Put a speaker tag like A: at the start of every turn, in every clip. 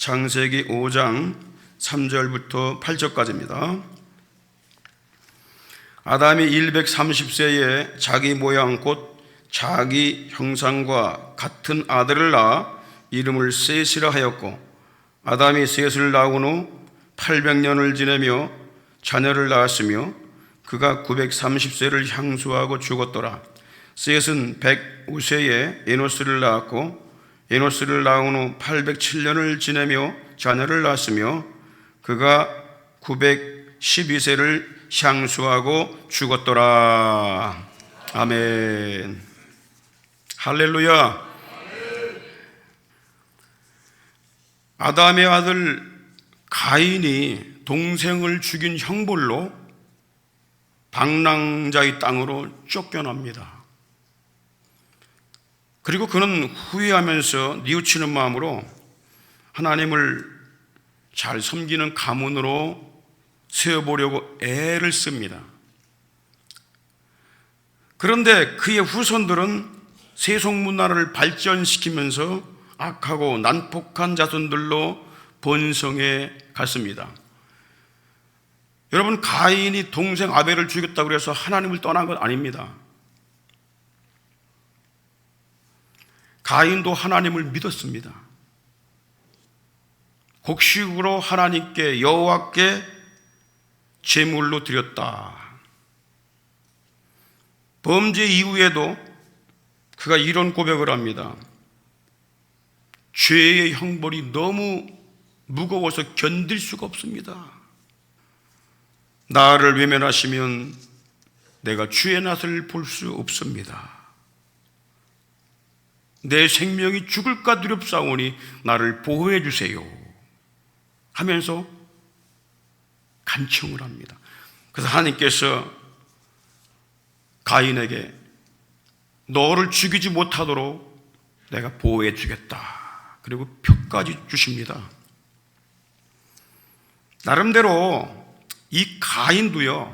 A: 창세기 5장 3절부터 8절까지입니다. 아담이 130세에 자기 모양 곧 자기 형상과 같은 아들을 낳아 이름을 셋이라 하였고, 아담이 셋을 낳은 후 800년을 지내며 자녀를 낳았으며 그가 930세를 향수하고 죽었더라. 셋은 105세에 에노스를 낳았고, 에노스를 낳은 후 807년을 지내며 자녀를 낳았으며 그가 912세를 향수하고 죽었더라. 아멘. 할렐루야. 아담의 아들 가인이 동생을 죽인 형벌로 방랑자의 땅으로 쫓겨납니다. 그리고 그는 후회하면서 뉘우치는 마음으로 하나님을 잘 섬기는 가문으로 세워보려고 애를 씁니다. 그런데 그의 후손들은 세속문화를 발전시키면서 악하고 난폭한 자손들로 번성해 갔습니다. 여러분, 가인이 동생 아벨을 죽였다고 해서 하나님을 떠난 것 아닙니다. 가인도 하나님을 믿었습니다. 곡식으로 하나님께, 여호와께 제물로 드렸다. 범죄 이후에도 그가 이런 고백을 합니다. 죄의 형벌이 너무 무거워서 견딜 수가 없습니다. 나를 외면하시면 내가 주의 낯을 볼 수 없습니다. 내 생명이 죽을까 두렵사오니 나를 보호해 주세요 하면서 간청을 합니다. 그래서 하나님께서 가인에게 너를 죽이지 못하도록 내가 보호해 주겠다. 그리고 표까지 주십니다. 나름대로 이 가인도요,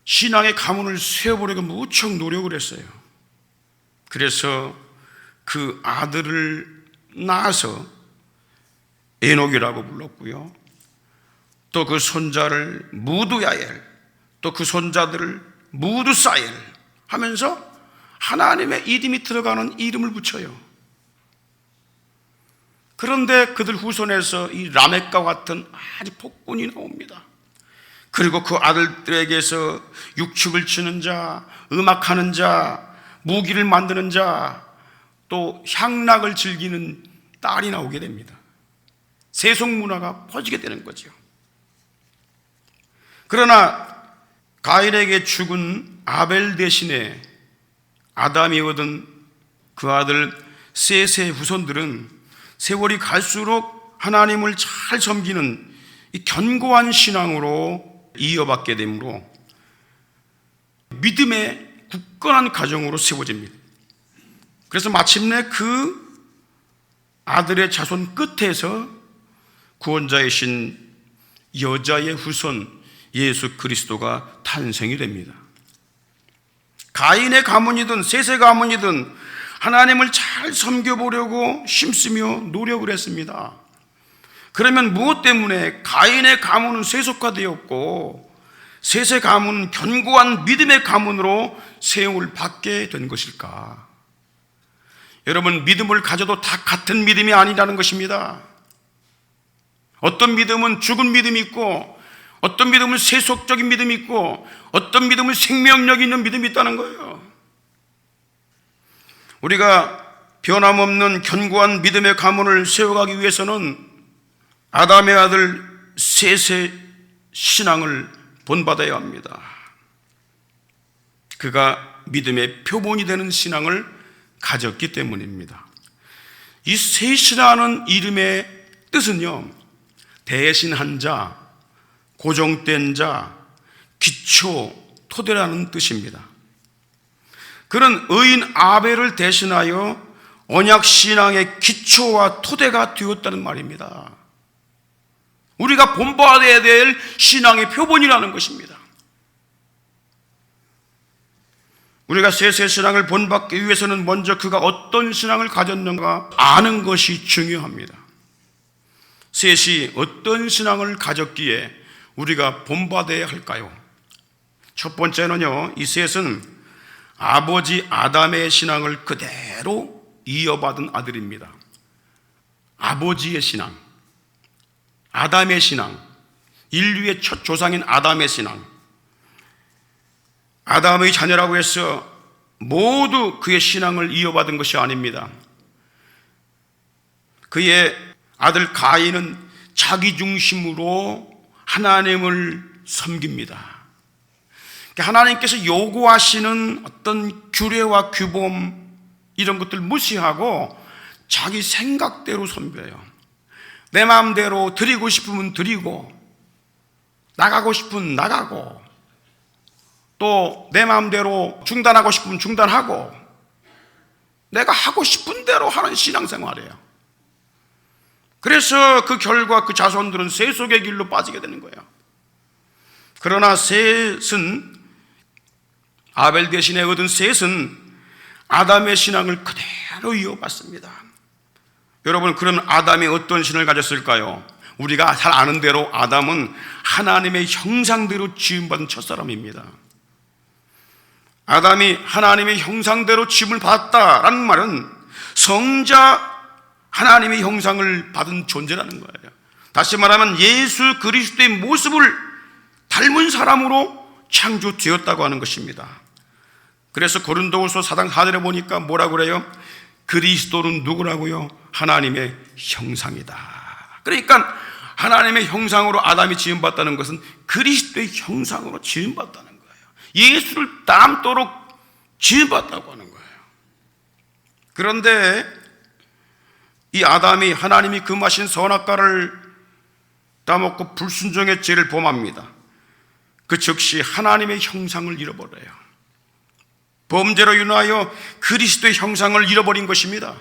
A: 신앙의 가문을 세워보려고 무척 노력을 했어요. 그래서 그 아들을 낳아서 에녹이라고 불렀고요, 또 그 손자를 무두야엘, 또 그 손자들을 무두사엘 하면서 하나님의 이름이 들어가는 이름을 붙여요. 그런데 그들 후손에서 이 라멕과 같은 아주 폭군이 나옵니다. 그리고 그 아들들에게서 육축을 치는 자, 음악하는 자, 무기를 만드는 자, 또 향락을 즐기는 딸이 나오게 됩니다. 세속 문화가 퍼지게 되는 거죠. 그러나 가인에게 죽은 아벨 대신에 아담이 얻은 그 아들 셋의 후손들은 세월이 갈수록 하나님을 잘 섬기는 이 견고한 신앙으로 이어받게 되므로 믿음의 굳건한 가정으로 세워집니다. 그래서 마침내 그 아들의 자손 끝에서 구원자이신 여자의 후손 예수 그리스도가 탄생이 됩니다. 가인의 가문이든 셋의 가문이든 하나님을 잘 섬겨보려고 힘쓰며 노력을 했습니다. 그러면 무엇 때문에 가인의 가문은 세속화되었고 셋의 가문은 견고한 믿음의 가문으로 세움을 받게 된 것일까? 여러분, 믿음을 가져도 다 같은 믿음이 아니라는 것입니다. 어떤 믿음은 죽은 믿음이 있고, 어떤 믿음은 세속적인 믿음이 있고, 어떤 믿음은 생명력 있는 믿음이 있다는 거예요. 우리가 변함없는 견고한 믿음의 가문을 세워가기 위해서는 아담의 아들 셋의 신앙을 본받아야 합니다. 그가 믿음의 표본이 되는 신앙을 가졌기 때문입니다. 이 셋이라는 이름의 뜻은요, 대신한 자, 고정된 자, 기초, 토대라는 뜻입니다. 그는 의인 아벨을 대신하여 언약신앙의 기초와 토대가 되었다는 말입니다. 우리가 본받아야 될 신앙의 표본이라는 것입니다. 우리가 셋의 신앙을 본받기 위해서는 먼저 그가 어떤 신앙을 가졌는가 아는 것이 중요합니다. 셋이 어떤 신앙을 가졌기에 우리가 본받아야 할까요? 첫 번째는요, 이 셋은 아버지 아담의 신앙을 그대로 이어받은 아들입니다. 아버지의 신앙, 아담의 신앙, 인류의 첫 조상인 아담의 신앙. 아담의 자녀라고 해서 모두 그의 신앙을 이어받은 것이 아닙니다. 그의 아들 가인은 자기 중심으로 하나님을 섬깁니다. 하나님께서 요구하시는 어떤 규례와 규범 이런 것들 무시하고 자기 생각대로 섬겨요. 내 마음대로 드리고 싶으면 드리고 나가고 싶으면 나가고 또 내 마음대로 중단하고 싶으면 중단하고 내가 하고 싶은 대로 하는 신앙생활이에요. 그래서 그 결과 그 자손들은 세속의 길로 빠지게 되는 거예요. 그러나 셋은 아벨 대신에 얻은 셋은 아담의 신앙을 그대로 이어받습니다. 여러분, 그러면 아담이 어떤 신을 가졌을까요? 우리가 잘 아는 대로 아담은 하나님의 형상대로 지음받은 첫사람입니다. 아담이 하나님의 형상대로 지음을 받았다라는 말은 성자 하나님의 형상을 받은 존재라는 거예요. 다시 말하면 예수 그리스도의 모습을 닮은 사람으로 창조되었다고 하는 것입니다. 그래서 고린도후서 4장 4절에 보니까 뭐라고 그래요? 그리스도는 누구라고요? 하나님의 형상이다. 그러니까 하나님의 형상으로 아담이 지음받다는 것은 그리스도의 형상으로 지음받다는 거예요. 예수를 닮도록 지음받다고 하는 거예요. 그런데 이 아담이 하나님이 금하신 선악과를 따먹고 불순종의 죄를 범합니다. 그 즉시 하나님의 형상을 잃어버려요. 범죄로 인하여 그리스도의 형상을 잃어버린 것입니다.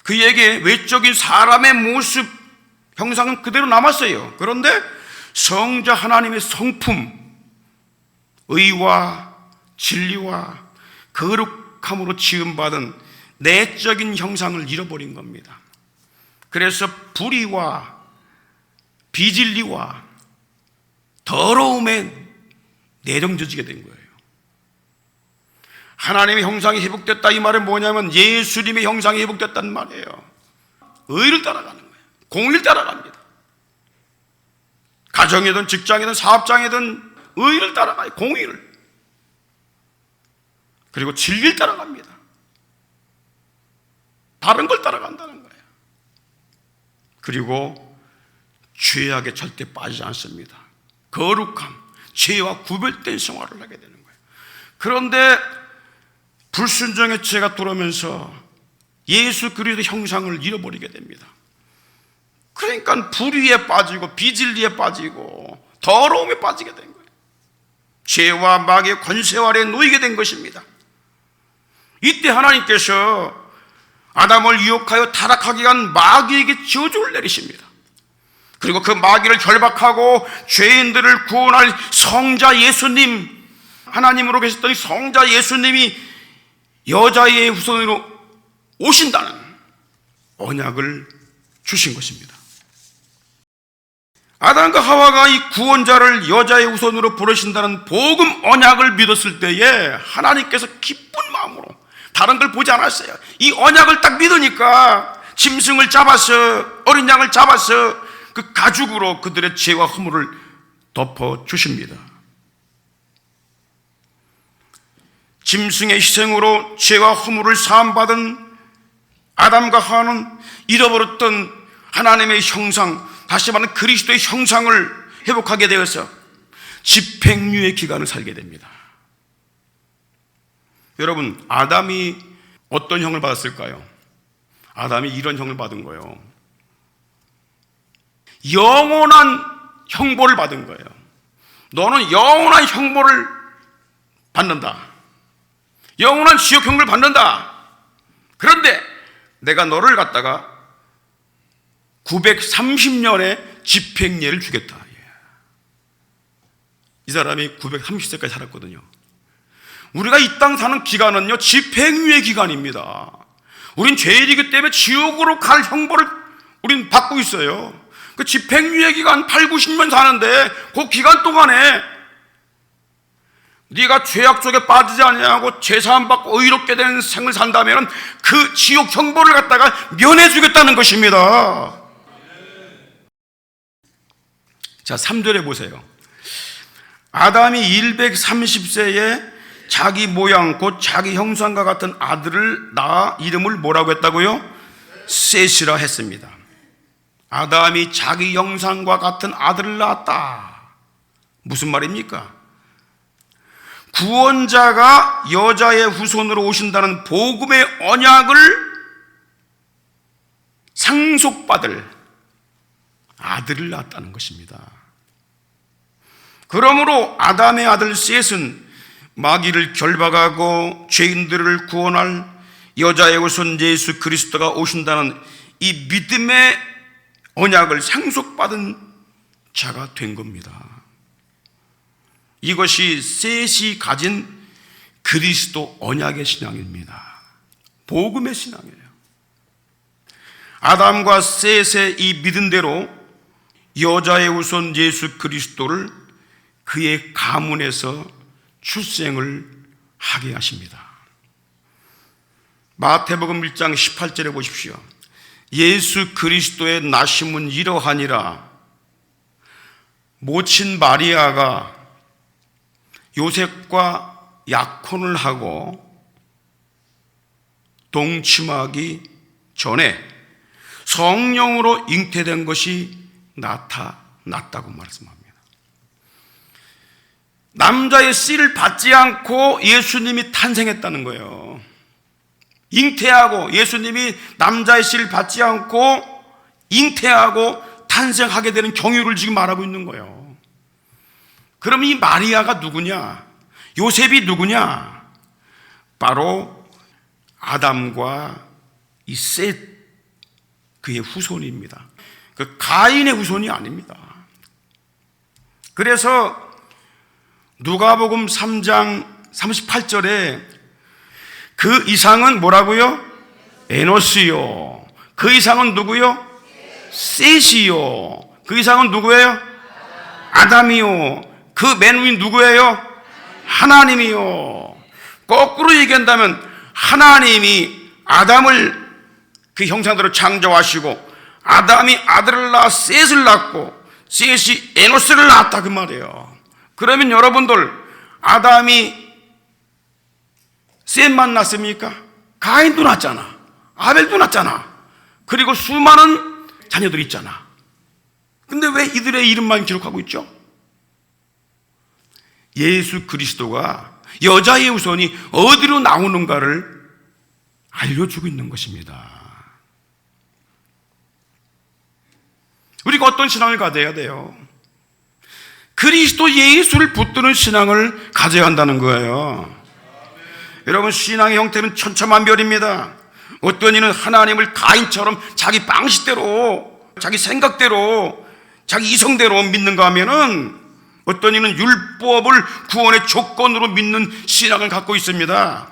A: 그에게 외적인 사람의 모습, 형상은 그대로 남았어요. 그런데 성자 하나님의 성품, 의와 진리와 거룩함으로 지음받은 내적인 형상을 잃어버린 겁니다. 그래서 불의와 비진리와 더러움에 내정져지게 된 거예요. 하나님의 형상이 회복됐다 이 말은 뭐냐면 예수님의 형상이 회복됐다는 말이에요. 의를 따라가는 거예요. 공의를 따라갑니다. 가정이든 직장이든 사업장이든 의를 따라가요. 공의를. 그리고 진리를 따라갑니다. 다른 걸 따라간다는 거예요. 그리고 죄악에 절대 빠지지 않습니다. 거룩함, 죄와 구별된 생활을 하게 되는 거예요. 그런데 불순종의 죄가 들어오면서 예수 그리스도의 형상을 잃어버리게 됩니다. 그러니까 불의에 빠지고 비진리에 빠지고 더러움에 빠지게 된 거예요. 죄와 마귀의 권세 아래에 놓이게 된 것입니다. 이때 하나님께서 아담을 유혹하여 타락하게 한 마귀에게 저주를 내리십니다. 그리고 그 마귀를 결박하고 죄인들을 구원할 성자 예수님, 하나님으로 계셨더니 성자 예수님이 여자의 후손으로 오신다는 언약을 주신 것입니다. 아담과 하와가 이 구원자를 여자의 후손으로 부르신다는 복음 언약을 믿었을 때에 하나님께서 기쁜 마음으로 다른 걸 보지 않았어요. 이 언약을 딱 믿으니까 짐승을 잡아서, 어린 양을 잡아서 그 가죽으로 그들의 죄와 허물을 덮어 주십니다. 짐승의 희생으로 죄와 허물을 사함받은 아담과 하와는 잃어버렸던 하나님의 형상, 다시 말하면 그리스도의 형상을 회복하게 되어서 집행유예 기간을 살게 됩니다. 여러분, 아담이 어떤 형을 받았을까요? 아담이 이런 형을 받은 거예요. 영원한 형벌을 받은 거예요. 너는 영원한 형벌을 받는다. 영원한 지옥 형벌을 받는다. 그런데 내가 너를 갖다가 930년의 집행유예를 주겠다. 이 사람이 930세까지 살았거든요. 우리가 이 땅 사는 기간은요, 집행유예 기간입니다. 우린 죄인이기 때문에 지옥으로 갈 형벌을 우린 받고 있어요. 그 집행유예 기간 8, 90년 사는데 그 기간 동안에 네가 죄악 속에 빠지지 아니하고 죄사함 받고 의롭게 되는 생을 산다면 그 지옥 형벌을 갖다가 면해 주겠다는 것입니다. 자, 3절에 보세요. 아담이 130세에 자기 모양 곧 자기 형상과 같은 아들을 낳아 이름을 뭐라고 했다고요? 셋이라 했습니다. 아담이 자기 형상과 같은 아들을 낳았다. 무슨 말입니까? 구원자가 여자의 후손으로 오신다는 복음의 언약을 상속받을 아들을 낳았다는 것입니다. 그러므로 아담의 아들 셋은 마귀를 결박하고 죄인들을 구원할 여자의 후손 예수 그리스도가 오신다는 이 믿음의 언약을 상속받은 자가 된 겁니다. 이것이 셋이 가진 그리스도 언약의 신앙입니다. 복음의 신앙이에요. 아담과 셋의 이 믿음대로 여자의 후손 예수 그리스도를 그의 가문에서 출생을 하게 하십니다. 마태복음 1장 18절에 보십시오. 예수 그리스도의 나심은 이러하니라. 모친 마리아가 요셉과 약혼을 하고 동침하기 전에 성령으로 잉태된 것이 나타났다고 말씀합니다. 남자의 씨를 받지 않고 예수님이 탄생했다는 거예요. 잉태하고 예수님이 남자의 씨를 받지 않고 잉태하고 탄생하게 되는 경유를 지금 말하고 있는 거예요. 그럼 이 마리아가 누구냐? 요셉이 누구냐? 바로 아담과 이 셋, 그의 후손입니다. 그 가인의 후손이 아닙니다. 그래서 누가복음 3장 38절에 그 이상은 뭐라고요? 에노스요. 그 이상은 누구요? 셋이요. 그 이상은 누구예요? 아담이요. 그 맨 위 누구예요? 하나님이요. 거꾸로 얘기한다면 하나님이 아담을 그 형상대로 창조하시고 아담이 아들을 낳아 셋을 낳고 셋이 에노스를 낳았다 그 말이에요. 그러면 여러분들 아담이 셋만 낳습니까? 가인도 낳았잖아. 아벨도 낳았잖아. 그리고 수많은 자녀들이 있잖아. 근데 왜 이들의 이름만 기록하고 있죠? 예수 그리스도가 여자의 후손이 어디로 나오는가를 알려주고 있는 것입니다. 우리가 어떤 신앙을 가져야 돼요? 그리스도 예수를 붙드는 신앙을 가져야 한다는 거예요. 여러분, 신앙의 형태는 천차만별입니다. 어떤 이는 하나님을 가인처럼 자기 방식대로, 자기 생각대로, 자기 이성대로 믿는가 하면은 어떤 이는 율법을 구원의 조건으로 믿는 신앙을 갖고 있습니다.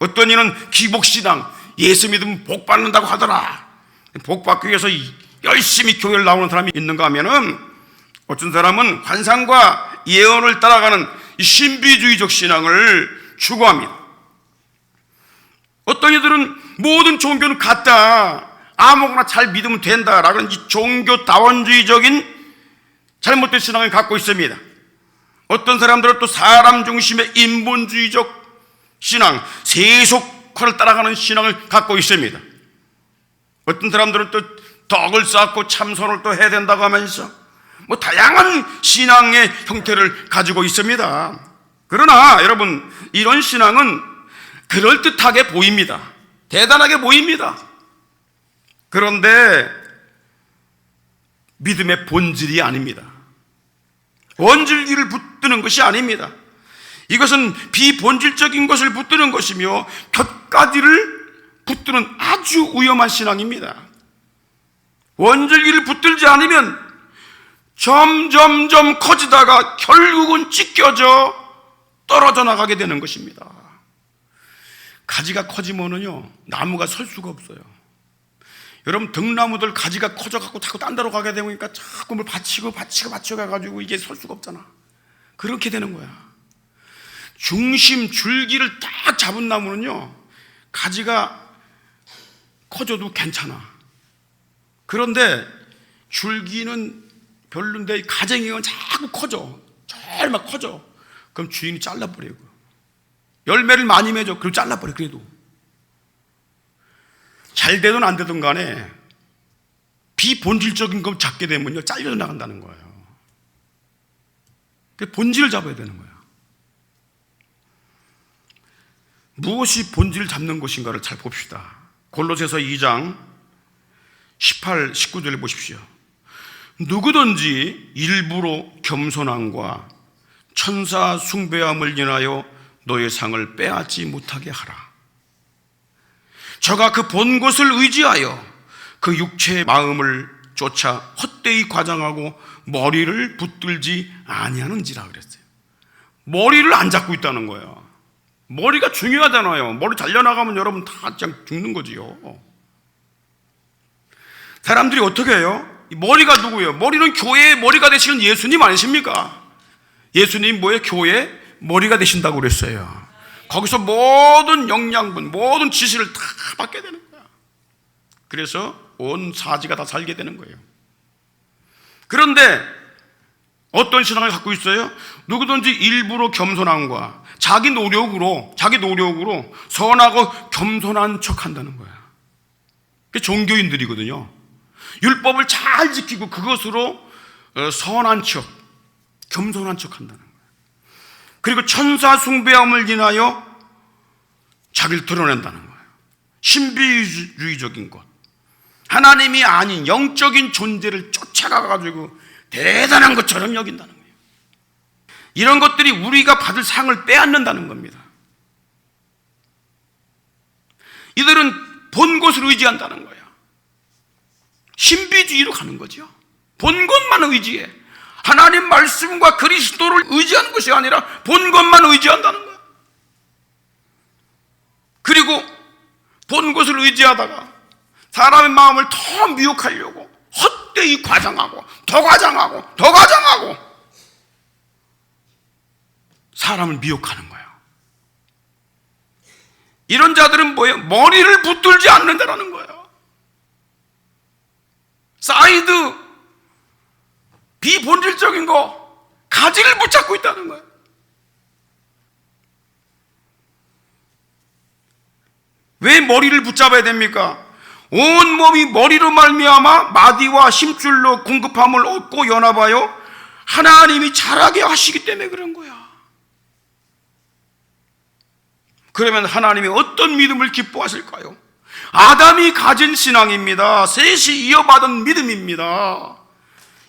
A: 어떤 이는 기복신앙, 예수 믿으면 복 받는다고 하더라. 복 받기 위해서 열심히 교회를 나오는 사람이 있는가 하면은 어떤 사람은 환상과 예언을 따라가는 신비주의적 신앙을 추구합니다. 어떤 이들은 모든 종교는 같다, 아무거나 잘 믿으면 된다라는 이 종교다원주의적인 잘못된 신앙을 갖고 있습니다. 어떤 사람들은 또 사람 중심의 인본주의적 신앙, 세속화를 따라가는 신앙을 갖고 있습니다. 어떤 사람들은 또 덕을 쌓고 참선을 또 해야 된다고 하면서 뭐 다양한 신앙의 형태를 가지고 있습니다. 그러나 여러분, 이런 신앙은 그럴듯하게 보입니다. 대단하게 보입니다. 그런데 믿음의 본질이 아닙니다. 원줄기를 붙드는 것이 아닙니다. 이것은 비본질적인 것을 붙드는 것이며 곁가지를 붙드는 아주 위험한 신앙입니다. 원줄기를 붙들지 않으면 점점점 커지다가 결국은 찢겨져 떨어져 나가게 되는 것입니다. 가지가 커지면은요, 나무가 설 수가 없어요. 여러분, 등나무들 가지가 커져갖고 자꾸 딴 데로 가게 되니까 자꾸 뭘 받치고 가가지고 이게 설 수가 없잖아. 그렇게 되는 거야. 중심 줄기를 딱 잡은 나무는요, 가지가 커져도 괜찮아. 그런데 줄기는 별론데 가쟁이는 자꾸 커져. 잘 막 커져. 그럼 주인이 잘라버리고, 열매를 많이 맺어. 그럼 잘라버려. 그래도 잘 되든 안 되든 간에 비본질적인 걸 잡게 되면요, 잘려 나간다는 거예요. 본질을 잡아야 되는 거예요. 무엇이 본질을 잡는 것인가를 잘 봅시다. 골로새서 2장 18, 19절을 보십시오. 누구든지 일부러 겸손함과 천사 숭배함을 인하여 너의 상을 빼앗지 못하게 하라. 저가 그 본 것을 의지하여 그 육체의 마음을 쫓아 헛되이 과장하고 머리를 붙들지 아니하는지라 그랬어요. 머리를 안 잡고 있다는 거예요. 머리가 중요하잖아요. 머리 잘려나가면 여러분 다 죽는 거지요. 사람들이 어떻게 해요? 머리가 누구예요? 머리는 교회의 머리가 되시는 예수님 아니십니까? 예수님 뭐예요? 교회의 머리가 되신다고 그랬어요. 거기서 모든 영양분, 모든 지시를 다 받게 되는 거야. 그래서 온 사지가 다 살게 되는 거예요. 그런데 어떤 신앙을 갖고 있어요? 누구든지 일부러 겸손함과 자기 노력으로 선하고 겸손한 척 한다는 거야. 그게 종교인들이거든요. 율법을 잘 지키고 그것으로 선한 척, 겸손한 척 한다는 거예요. 그리고 천사 숭배함을 인하여 자기를 드러낸다는 거예요. 신비주의적인 것, 하나님이 아닌 영적인 존재를 쫓아가가지고 대단한 것처럼 여긴다는 거예요. 이런 것들이 우리가 받을 상을 빼앗는다는 겁니다. 이들은 본 것을 의지한다는 거예요. 신비주의로 가는 거죠. 본 것만 의지해. 하나님 말씀과 그리스도를 의지하는 것이 아니라 본 것만 의지한다는 거예요. 그리고 본 것을 의지하다가 사람의 마음을 더 미혹하려고 헛되이 과장하고 더 과장하고 사람을 미혹하는 거예요. 이런 자들은 뭐예요? 머리를 붙들지 않는다라는 거예요. 사이드, 비본질적인 거, 가지를 붙잡고 있다는 거예요. 왜 머리를 붙잡아야 됩니까? 온 몸이 머리로 말미암아 마디와 힘줄로 공급함을 얻고 연합하여 하나님이 자라게 하시기 때문에 그런 거야. 그러면 하나님이 어떤 믿음을 기뻐하실까요? 아담이 가진 신앙입니다. 셋이 이어받은 믿음입니다.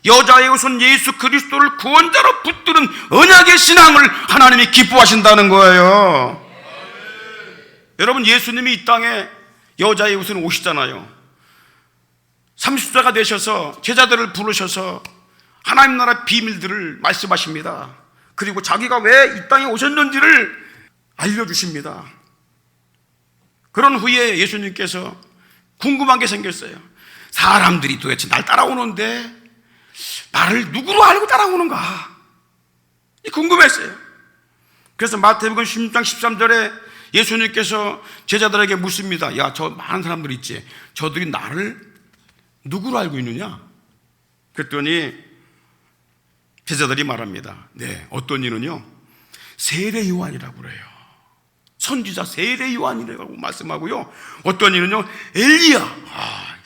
A: 여자의 우선 예수 그리스도를 구원자로 붙드는 언약의 신앙을 하나님이 기뻐하신다는 거예요. 여러분, 예수님이 이 땅에 여자의 우선 오시잖아요. 30세가 되셔서 제자들을 부르셔서 하나님 나라 비밀들을 말씀하십니다. 그리고 자기가 왜 이 땅에 오셨는지를 알려주십니다. 그런 후에 예수님께서 궁금한 게 생겼어요. 사람들이 도대체 날 따라오는데 나를 누구로 알고 따라오는가? 궁금했어요. 그래서 마태복음 16장 13절에 예수님께서 제자들에게 묻습니다. 야, 저 많은 사람들 있지? 저들이 나를 누구로 알고 있느냐? 그랬더니 제자들이 말합니다. 네, 어떤 이는요, 세례 요한이라고 그래요. 선지자 세례 요한이라고 말씀하고요, 어떤 이는요, 엘리야,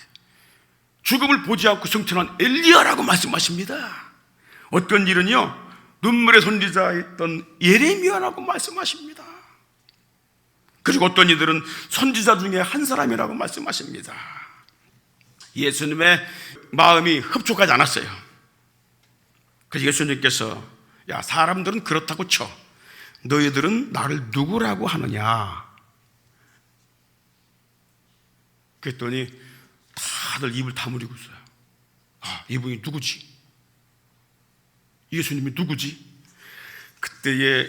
A: 죽음을 보지 않고 승천한 엘리야라고 말씀하십니다. 어떤 이는요, 눈물의 선지자였던 예레미야라고 말씀하십니다. 그리고 어떤 이들은 선지자 중에 한 사람이라고 말씀하십니다. 예수님의 마음이 흡족하지 않았어요. 그래서 예수님께서, 야, 사람들은 그렇다고 쳐. 너희들은 나를 누구라고 하느냐? 그랬더니 다들 입을 다물고 있어요. 이분이 누구지? 예수님이 누구지? 그때에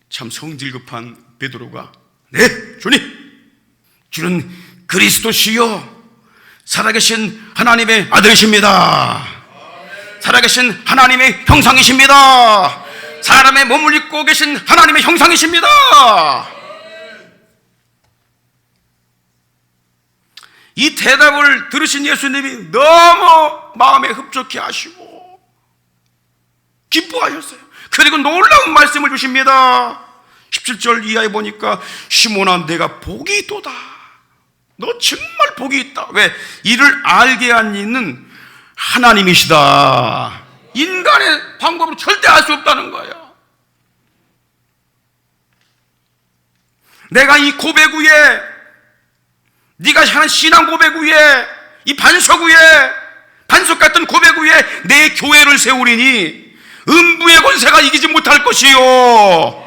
A: 참 성질 급한 베드로가, 네, 주님, 주는 그리스도시요 살아계신 하나님의 아들이십니다. 살아계신 하나님의 형상이십니다. 사람의 몸을 입고 계신 하나님의 형상이십니다. 이 대답을 들으신 예수님이 너무 마음에 흡족해 하시고 기뻐하셨어요. 그리고 놀라운 말씀을 주십니다. 17절 이하에 보니까 시몬아 내가 복이 있도다. 너 정말 복이 있다. 왜? 이를 알게 한 이는 하나님이시다. 인간의 방법으로 절대 알 수 없다는 거예요. 내가 이 고백 위에, 네가 하는 신앙 고백 위에, 이 반석 위에, 반석 같은 고백 위에 내 교회를 세우리니 음부의 권세가 이기지 못할 것이요.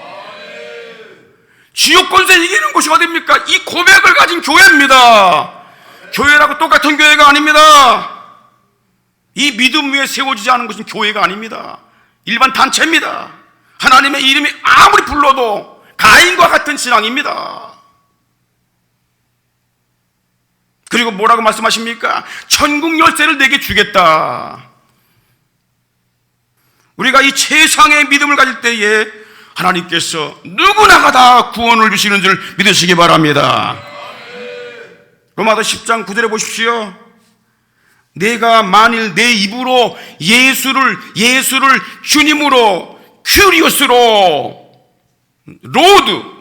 A: 지옥 권세 이기는 곳이 어디입니까? 이 고백을 가진 교회입니다. 교회라고 똑같은 교회가 아닙니다. 이 믿음 위에 세워지지 않은 것은 교회가 아닙니다. 일반 단체입니다. 하나님의 이름이 아무리 불러도 가인과 같은 신앙입니다. 그리고 뭐라고 말씀하십니까? 천국 열쇠를 내게 주겠다. 우리가 이 최상의 믿음을 가질 때에 하나님께서 누구나가 다 구원을 주시는 줄 믿으시기 바랍니다. 로마서 10장 9절에 보십시오. 내가 만일 내 입으로 예수를 주님으로, 큐리오스로,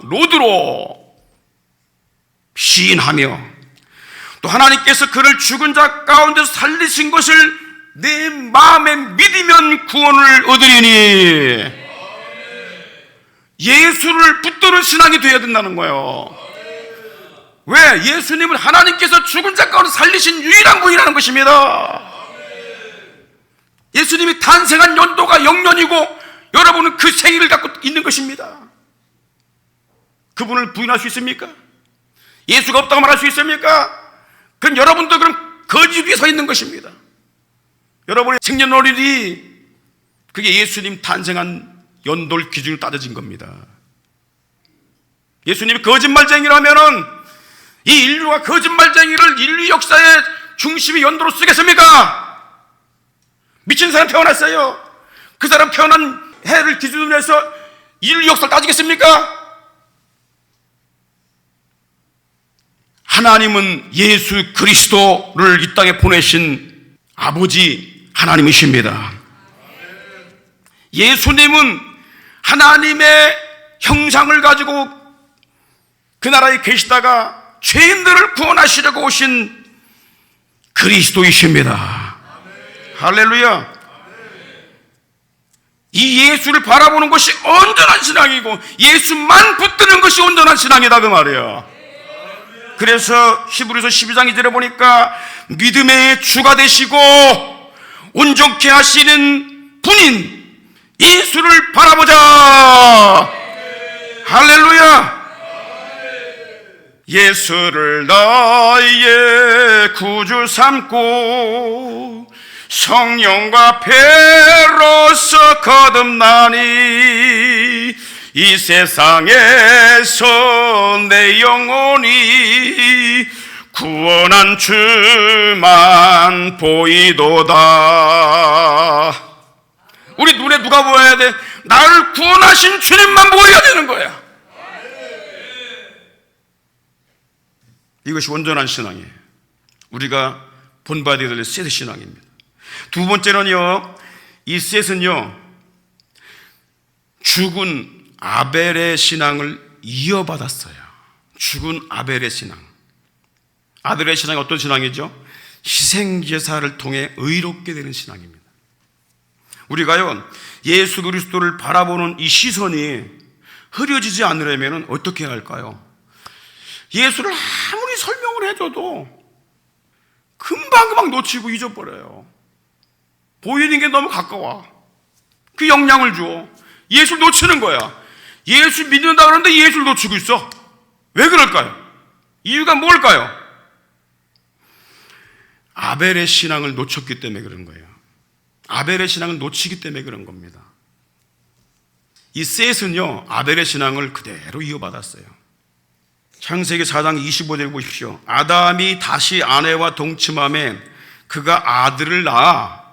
A: 로드로 시인하며 또 하나님께서 그를 죽은 자 가운데서 살리신 것을 내 마음에 믿으면 구원을 얻으리니, 예수를 붙드는 신앙이 되어야 된다는 거예요. 왜? 예수님을 하나님께서 죽은 자 가운데 살리신 유일한 분이라는 것입니다. 예수님이 탄생한 연도가 0년이고 여러분은 그 생일을 갖고 있는 것입니다. 그분을 부인할 수 있습니까? 예수가 없다고 말할 수 있습니까? 그럼 여러분도 그럼 거짓 위에 서 있는 것입니다. 여러분의 생년월일이 그게 예수님 탄생한 연도를 기준으로 따져진 겁니다. 예수님이 거짓말쟁이라면은 이 인류가 거짓말쟁이를 인류 역사의 중심의 연도로 쓰겠습니까? 미친 사람 태어났어요. 그 사람 태어난 해를 기준으로 해서 인류 역사를 따지겠습니까? 하나님은 예수 그리스도를 이 땅에 보내신 아버지 하나님이십니다. 예수님은 하나님의 형상을 가지고 그 나라에 계시다가 죄인들을 구원하시려고 오신 그리스도이십니다. 할렐루야. 이 예수를 바라보는 것이 온전한 신앙이고 예수만 붙드는 것이 온전한 신앙이다 그 말이에요. 그래서 히브리서 12장 2절에 보니까 믿음의 주가 되시고 온전케 하시는 분인 예수를 바라보자. 할렐루야. 예수를 나의 구주 삼고 성령과 배로서 거듭나니 이 세상에서 내 영혼이 구원한 주만 보이도다. 우리 눈에 누가 보여야 돼? 나를 구원하신 주님만 보여야 되는 거야. 이것이 온전한 신앙이에요. 우리가 본받아야 될 셋의 신앙입니다. 두 번째는요, 이 셋은요, 죽은 아벨의 신앙을 이어받았어요. 죽은 아벨의 신앙. 아벨의 신앙이 어떤 신앙이죠? 희생제사를 통해 의롭게 되는 신앙입니다. 우리가요, 예수 그리스도를 바라보는 이 시선이 흐려지지 않으려면 어떻게 해야 할까요? 예수를 아무리 설명을 해줘도 금방 놓치고 잊어버려요. 보이는 게 너무 가까워. 그 영향을 줘. 예수를 놓치는 거야. 예수 믿는다 그러는데 예수를 놓치고 있어. 왜 그럴까요? 이유가 뭘까요? 아벨의 신앙을 놓쳤기 때문에 그런 거예요. 아벨의 신앙을 놓치기 때문에 그런 겁니다. 이 셋은요, 아벨의 신앙을 그대로 이어받았어요. 창세기 4장 25절 보십시오. 아담이 다시 아내와 동침함에 그가 아들을 낳아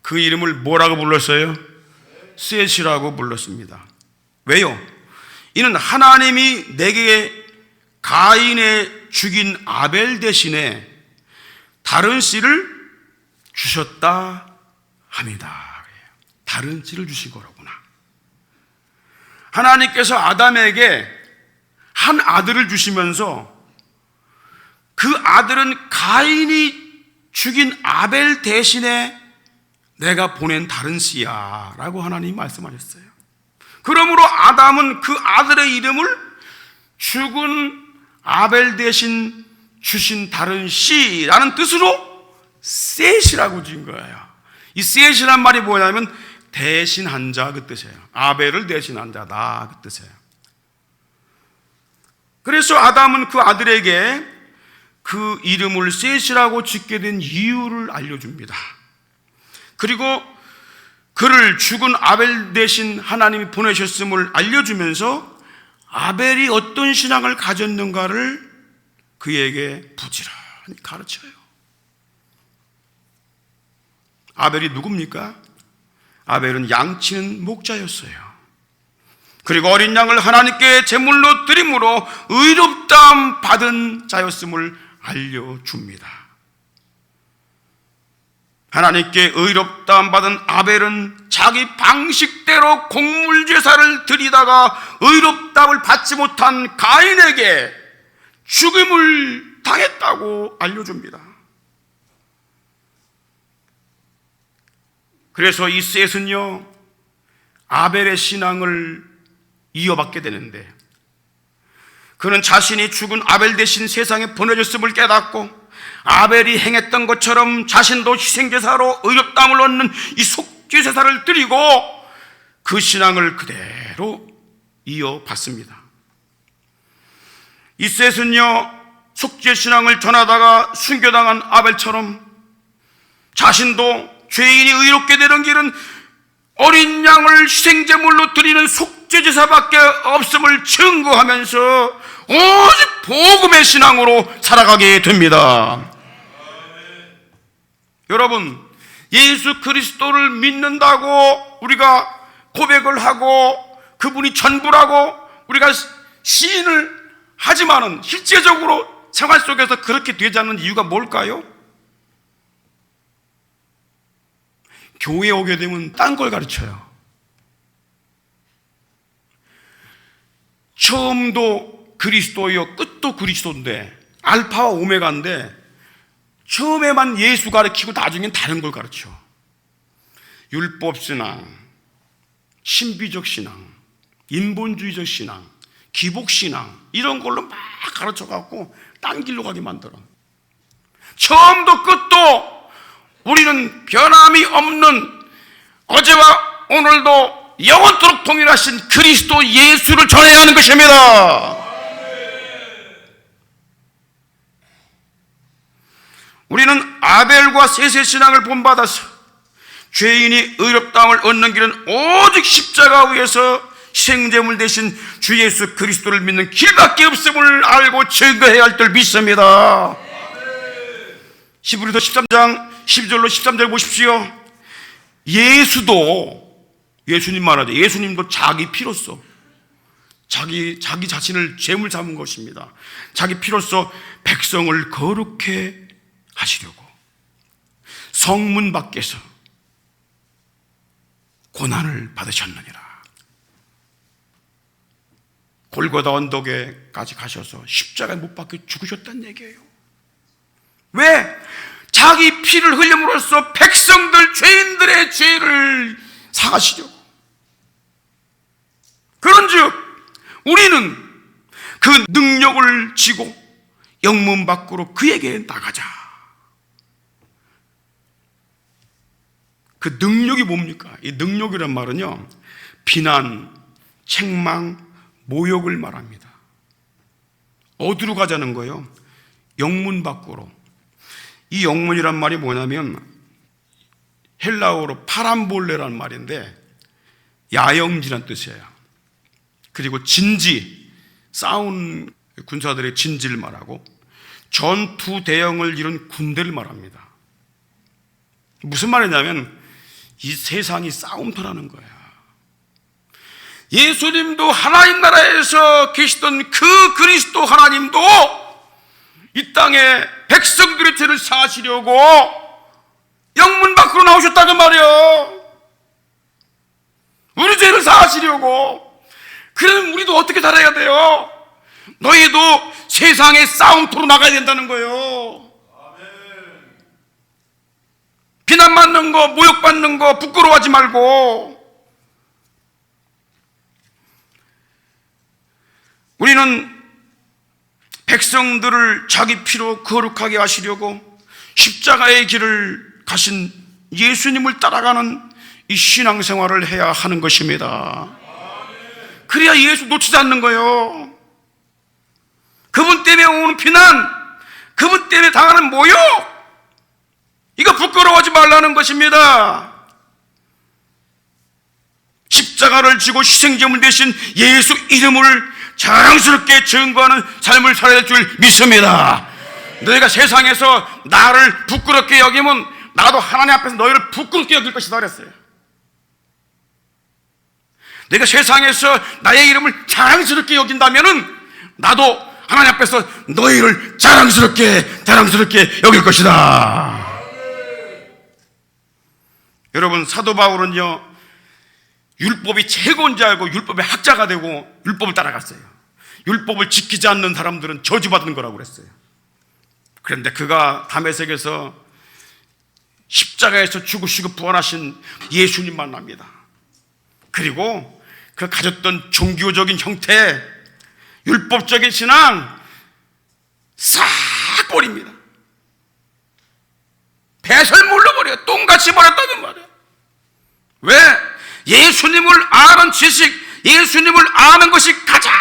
A: 그 이름을 뭐라고 불렀어요? 셋이라고 불렀습니다. 왜요? 이는 하나님이 내게 가인의 죽인 아벨 대신에 다른 씨를 주셨다 합니다. 다른 씨를 주신 거로구나. 하나님께서 아담에게 한 아들을 주시면서 그 아들은 가인이 죽인 아벨 대신에 내가 보낸 다른 씨야 라고 하나님이 말씀하셨어요. 그러므로 아담은 그 아들의 이름을 죽은 아벨 대신 주신 다른 씨라는 뜻으로 셋이라고 지은 거예요. 이 셋이란 말이 뭐냐면 대신한 자 그 뜻이에요. 아벨을 대신한 자다 그 뜻이에요. 그래서 아담은 그 아들에게 그 이름을 셋이라고 짓게 된 이유를 알려줍니다. 그리고 그를 죽은 아벨 대신 하나님이 보내셨음을 알려주면서 아벨이 어떤 신앙을 가졌는가를 그에게 부지런히 가르쳐요. 아벨이 누굽니까? 아벨은 양치는 목자였어요. 그리고 어린 양을 하나님께 제물로 드림으로 의롭다함 받은 자였음을 알려줍니다. 하나님께 의롭다함 받은 아벨은 자기 방식대로 곡물 제사를 드리다가 의롭다함을 받지 못한 가인에게 죽임을 당했다고 알려줍니다. 그래서 이 셋은요, 아벨의 신앙을 이어받게 되는데, 그는 자신이 죽은 아벨 대신 세상에 보내졌음을 깨닫고 아벨이 행했던 것처럼 자신도 희생제사로 의롭다함을 얻는 이 속죄제사를 드리고 그 신앙을 그대로 이어받습니다. 이 셋은요, 속죄신앙을 전하다가 순교당한 아벨처럼 자신도 죄인이 의롭게 되는 길은 어린 양을 희생제물로 드리는 속죄제사밖에 없음을 증거하면서 오직 복음의 신앙으로 살아가게 됩니다. 여러분, 예수 그리스도를 믿는다고 우리가 고백을 하고 그분이 전부라고 우리가 시인을 하지만은 실제적으로 생활 속에서 그렇게 되지 않는 이유가 뭘까요? 교회에 오게 되면 딴 걸 가르쳐요. 처음도 그리스도요, 끝도 그리스도인데, 알파와 오메가인데, 처음에만 예수 가르치고 나중엔 다른 걸 가르쳐. 율법신앙, 신비적 신앙, 인본주의적 신앙, 기복신앙, 이런 걸로 막 가르쳐갖고 딴 길로 가게 만들어. 처음도 끝도 우리는 변함이 없는 어제와 오늘도 영원토록 동일하신 그리스도 예수를 전해야 하는 것입니다. 우리는 아벨과 셋의 신앙을 본받아서 죄인이 의롭다함을 얻는 길은 오직 십자가 위에서 희생제물 대신 주 예수 그리스도를 믿는 길밖에 없음을 알고 증거해야 할 줄 믿습니다. 히브리서 13장 12절로 13절 보십시오. 예수님 말하죠. 예수님도 자기 피로써 자기 자신을 제물 삼은 것입니다. 자기 피로써 백성을 거룩해 하시려고 성문 밖에서 고난을 받으셨느니라. 골고다 언덕에까지 가셔서 십자가에 못 박혀 죽으셨다는 얘기예요. 왜? 자기 피를 흘림으로써 백성들, 죄인들의 죄를 사하시려고. 그런즉 우리는 그 능력을 지고 영문 밖으로 그에게 나가자. 그 능력이 뭡니까? 이 능력이란 말은요, 비난, 책망, 모욕을 말합니다. 어디로 가자는 거예요? 영문 밖으로. 이 영문이란 말이 뭐냐면 헬라어로 파람볼레라는 말인데 야영지란 뜻이에요. 그리고 진지, 싸운 군사들의 진지를 말하고 전투 대형을 이룬 군대를 말합니다. 무슨 말이냐면 이 세상이 싸움터라는 거야. 예수님도 하나님 나라에서 계시던 그 그리스도 하나님도 이 땅에 백성들의 죄를 사하시려고 영문 밖으로 나오셨다는 말이에요. 우리 죄를 사하시려고. 그러면 우리도 어떻게 살아야 돼요? 너희도 세상의 싸움터로 나가야 된다는 거예요. 비난받는 거, 모욕받는 거 부끄러워하지 말고. 우리는 백성들을 자기 피로 거룩하게 하시려고 십자가의 길을 가신 예수님을 따라가는 이 신앙생활을 해야 하는 것입니다. 그래야 예수 놓치지 않는 거예요. 그분 때문에 오는 비난, 그분 때문에 당하는 모욕, 이거 부끄러워하지 말라는 것입니다. 십자가를 지고 희생제물 대신 예수 이름을 자랑스럽게 증거하는 삶을 살아야 될 줄 믿습니다. 너희가 세상에서 나를 부끄럽게 여기면 나도 하나님 앞에서 너희를 부끄럽게 여길 것이다 그랬어요. 내가 세상에서 나의 이름을 자랑스럽게 여긴다면은 나도 하나님 앞에서 너희를 자랑스럽게 여길 것이다. 여러분, 사도 바울은요, 율법이 최고인 줄 알고 율법의 학자가 되고 율법을 따라갔어요. 율법을 지키지 않는 사람들은 저주받는 거라고 그랬어요. 그런데 그가 다메섹에서 십자가에서 죽으시고 부활하신 예수님 만납니다. 그리고 그 가졌던 종교적인 형태, 율법적인 신앙 싹 버립니다. 배설물로 버려요. 똥같이 버렸다는 말이에요. 왜? 예수님을 아는 지식, 예수님을 아는 것이 가장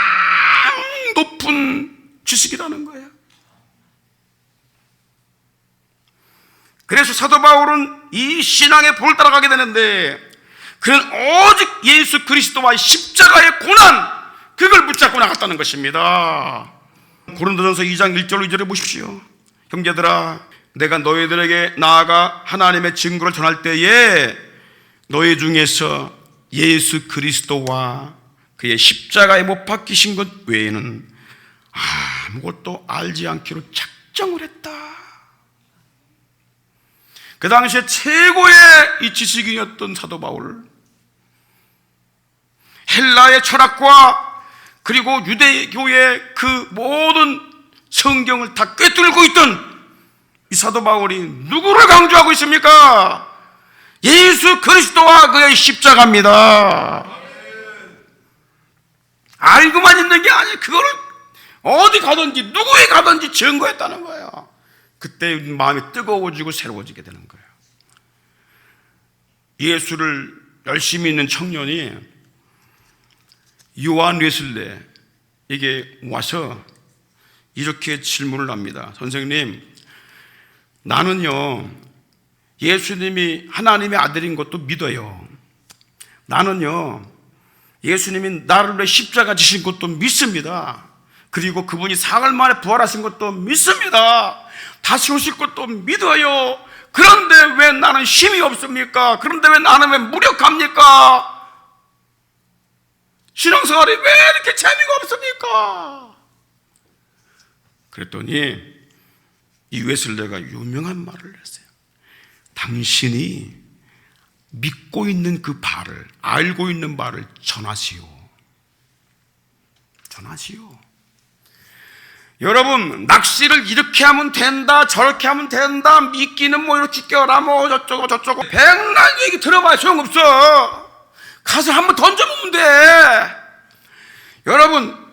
A: 높은 지식이라는 거예요. 그래서 사도 바울은 이 신앙의 본을 따라가게 되는데, 그는 오직 예수 그리스도와의 십자가의 고난, 그걸 붙잡고 나갔다는 것입니다. 고린도전서 2장 1절 2절에 보십시오. 형제들아, 내가 너희들에게 나아가 하나님의 증거를 전할 때에 너희 중에서 예수 그리스도와 그의 십자가에 못 박히신 것 외에는 아무것도 알지 않기로 작정을 했다. 그 당시에 최고의 이 지식인이었던 사도 바울, 헬라의 철학과 그리고 유대교의 그 모든 성경을 다 꿰뚫고 있던 이 사도 바울이 누구를 강조하고 있습니까? 예수 그리스도와 그의 십자가입니다. 알고만 있는 게 아니에요. 그거를 어디 가든지 누구에 가든지 증거했다는 거예요. 그때 마음이 뜨거워지고 새로워지게 되는 거예요. 예수를 열심히 믿는 청년이 요한 웨슬레에게 와서 이렇게 질문을 합니다. 선생님, 나는요 예수님이 하나님의 아들인 것도 믿어요. 나는요 예수님이 나를 위해 십자가 지신 것도 믿습니다. 그리고 그분이 사흘 만에 부활하신 것도 믿습니다. 다시 오실 것도 믿어요. 그런데 왜 나는 힘이 없습니까? 그런데 왜 나는 왜 무력합니까? 신앙생활이 왜 이렇게 재미가 없습니까? 그랬더니 이 웨슬레가 유명한 말을 했어요. 당신이 믿고 있는 그 바를, 알고 있는 바를 전하시오. 전하시오. 여러분, 낚시를 이렇게 하면 된다, 저렇게 하면 된다, 미끼는 뭐 이렇게 껴라, 뭐 저쩌고 백날 얘기 들어봐야 소용없어. 가서 한번 던져보면 돼. 여러분,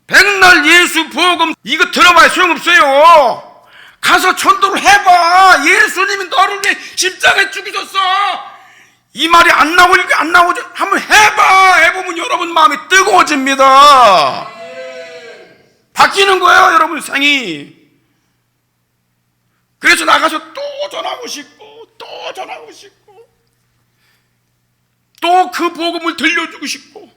A: 백날 예수 복음 이거 들어봐야 소용없어요. 가서 전도를 해봐. 예수님이 너를 위해 십자가에 죽이셨어. 이 말이 안 나오지? 한번 해봐. 해보면 여러분 마음이 뜨거워집니다. 바뀌는 거예요, 여러분 생이. 그래서 나가서 또 전하고 싶고, 또 전하고 싶고, 또 그 복음을 들려주고 싶고.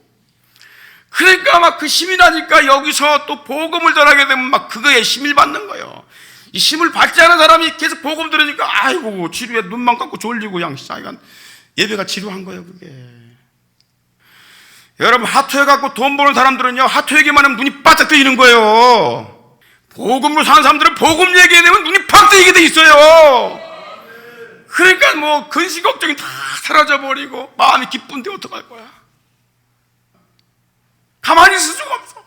A: 그러니까 막 그 힘이 나니까 여기서 또 복음을 전하게 되면 막 그거에 힘을 받는 거예요. 이 힘을 받지 않은 사람이 계속 복음 들으니까 아이고 지루해, 눈만 감고 졸리고 그냥 시간 예배가 지루한 거예요. 그게 여러분, 하토해 갖고 돈 버는 사람들은요, 하토 얘기만 하면 눈이 바짝 뜨이는 거예요. 복음으로 사는 사람들은 복음 얘기해 되면 눈이 팍 뜨이게 돼 있어요. 그러니까 뭐 근심 걱정이 다 사라져 버리고 마음이 기쁜데 어떡할 거야? 가만히 있을 수가 없어.